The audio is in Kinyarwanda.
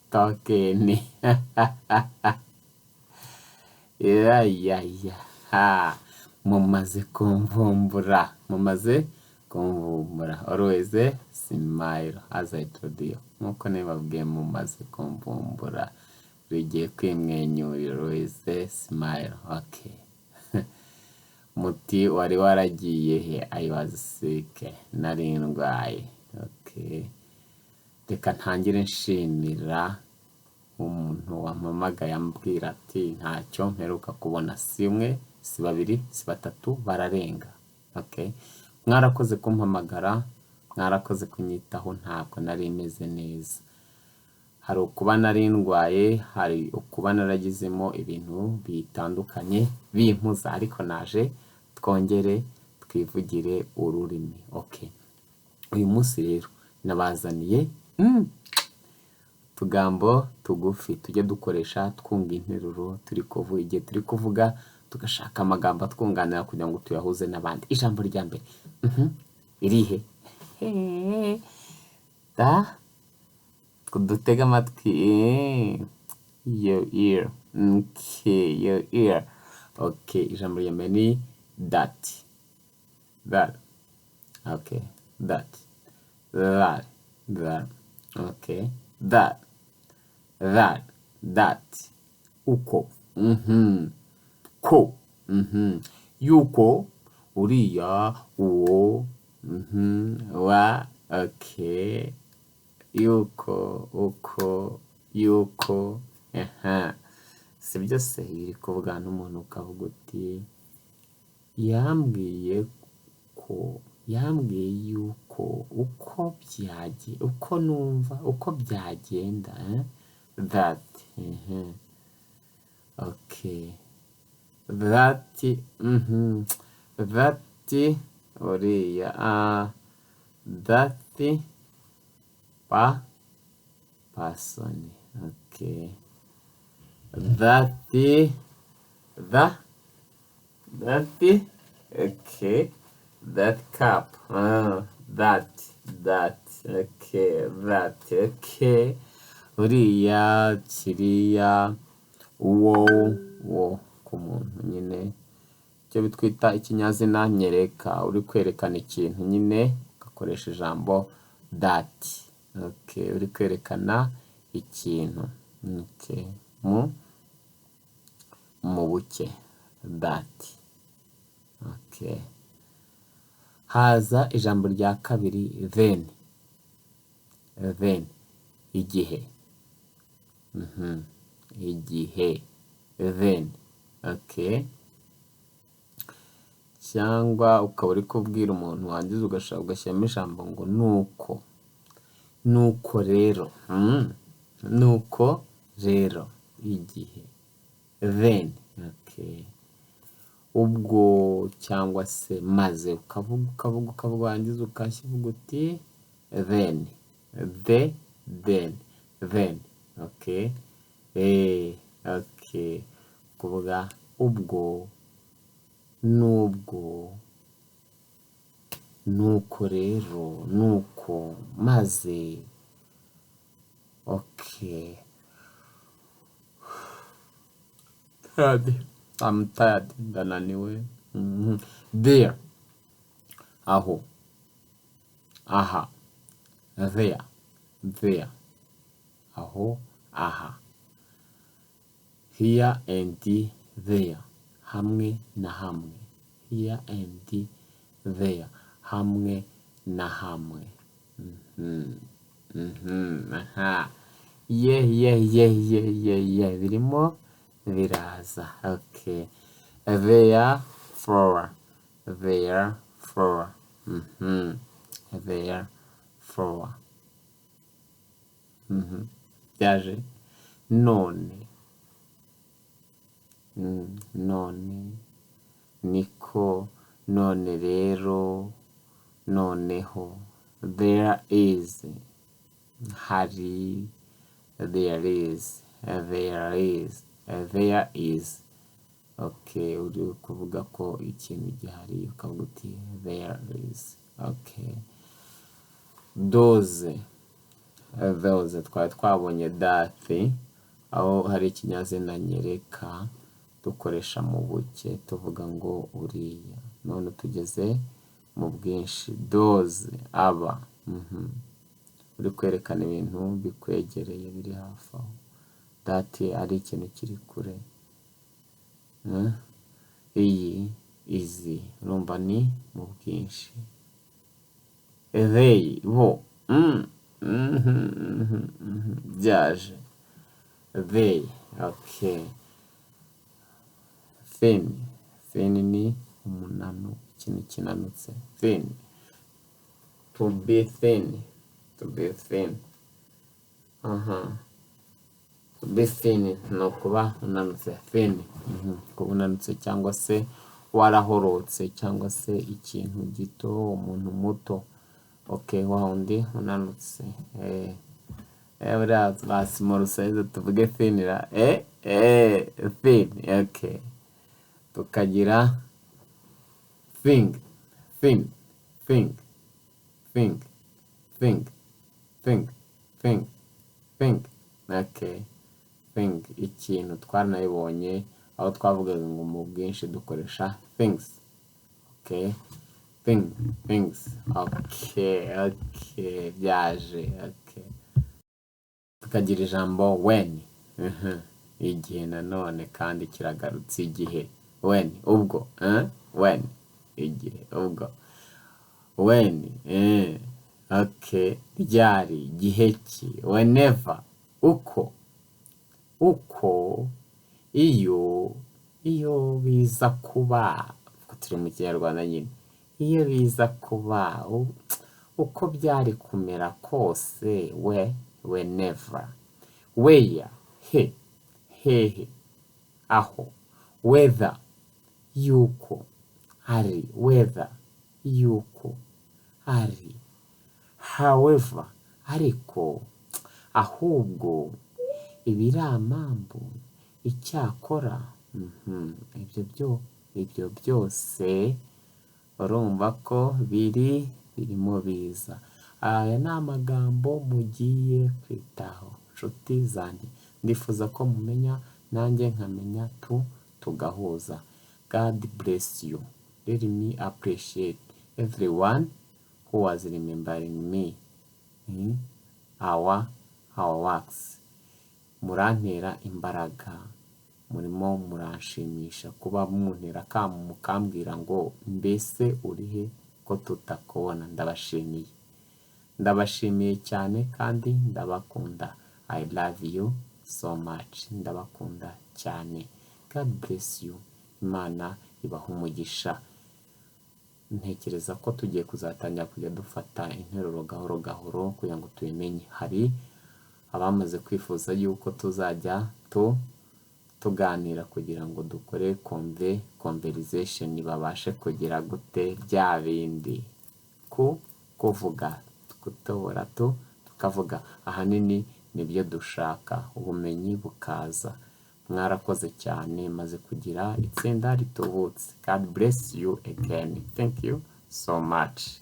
tokeni. Ya ha, mumaze kumvumbura, always smile as I told you. Nkuko nibabwiye mumaze kumvumbura, bigiye kwimwenyurira, always smile. Okay. Muti wari waragiye he? I was sick, nari ndwaye. Okay, reka ntangire nshimira umuntu wampamagaye ambwira ati ntacyo mperuka kubona, si umwe, si babiri, si batatu, bararenga. Okay, mwarakoze kumpamagara, mwarakoze kunyitaho, ntabwo nari meze neza. Hari ukuba nari ndwaye, hari ukuba naragizemo ibintu bitandukanye bimpuza, ariko naje twongere twivugire ururimi. Okay, uyu munsi rero nabazaniye tugambo tugufi tujye dukoresha twunga interuro turi kuvuga, igihe turi kuvuga tugashaka amagambo twunganira kugira ngo tuyahuze n'abandi. Ijambo rya mbere irihe? Da kudutega amatwi, your ear. Okay, your ear. Okay, ijambo rya mbere ni that. Okay, that. Okay, that. Uko. Ko. Yuko. Uriya. Uwo. Wa. Okay. Yuko. Uko. Yuko. Si byose biri kuvuga n'umuntu ukavuga uti yambwiye yuko, uko byagiye, uko numva, uko byagenda. That. Okay, that. That uriya. That person. Okay, that okay, that cup. That okay, that okay, uriya, kiriya, uwo ku muntu nyine, icyo bitwita ikinyazina nyereka, uri kwerekana ikintu nyine ugakoresha ijambo that. Okay, uri kwerekana ikintu. Okay, mu buke. That. Okay, haza ijambo rya kabiri then. Igihe. Igihe. Then. Okay, cyangwa ukaba uri kubwira umuntu wangiza ugashaka ugashyiramo ijambo ngo nuko rero. Nuko rero. Igihe. Then. Okay, ubwo cyangwa se maze, ukavuga wangiza ukashyivuga uti then. Then. Okay, okay, kuvuga ubwo, nubwo, nuko rero, nuko, maze. Okay, I'm tired, ndananiwe. There. Aho. Aha. There. Aho, aha. Here and there. Hamwe na hamwe. Here and there. Hamwe na hamwe. Aha. Yeah. Birimo biraza. Okay, therefore. Byaje none. None, niko, none rero, noneho. There is. Hari. There is. Okay, uri kuvuga ko ikintu gihari ukavuga uti there is. Okay, doze. those twari twabonye that, aho hari ikinyazina nyereka dukoresha mu buke tuvuga ngo uriya. None tugeze mu bwinshi, those aba, uri kwerekana ibintu bikwegereye biri hafi aho. That ari ikintu kiri kure. Iyi, izi, urumva ni mu bwinshi. They, bo, byaje. They, okay. Thin, thin ni umunanu, ikintu kinanutse. Thin, to be thin, to be thin. To be thin ni ukuba unanutse. Thin, kuba unanutse cyangwa se warahorotse cyangwa se ikintu gito, umuntu muto. Okay, wa undi unanutse. Buriya basima rusayize tuvuge thin ra. Thin, okay. Tukagira think, think, think, think, think, think, think, think. Okay. Think, ikintu twaranayibonye aho twavugaga ngo mu bwinshi dukoresha things. Okay. Think, things. Okay, okay, byaje. Okay. Tukagira ijambo when. Igihe nanone kandi kiragarutse igihe. When, ubwo. When, igihe, ubwo. When, okay, ryari, igihe ki. Whenever, uko. Uko, iyo biza kuba, turi mu Kinyarwanda nyine. Iyo biza kuba, uko byari kumera kose, whenever. Where, hehe, aho. Whether, yuko, ari. Whether, yuko, ari. However, ariko, ahubwo, ibiramambu, icyakora. Ibyo byose urumva ko birimo biza. Aya ni amagambo mugiye kwitaho nshuti zanjye. Ndifuza ko mumenya nanjye nkamenya tugahuza. God bless you. Let me appreciate everyone who was remembering me. Our works. Murantera imbaraga. Murimo muranshimisha kuba muntera akamu mukambwira ngo mbese urihe ko tutakubona. Ndabashimiye cyane kandi ndabakunda. I love you so much. Ndabakunda cyane. God bless you. Imana ibaha umugisha. Ntekereza ko tugiye kuzatangira kujya dufata interuro gahoro gahoro kugira ngo tubimenye. Hari abamaze kwifuza yuko tuzajya tuganira kugira ngo dukore conversation babashe kugira gute bya bindi kuvuga gutobora tukavuga. Ahanini nibyo dushaka, ubumenyi bukaza. Mwarakoze cyane maze kugira itsinda ritubutse. God bless you again. Thank you so much.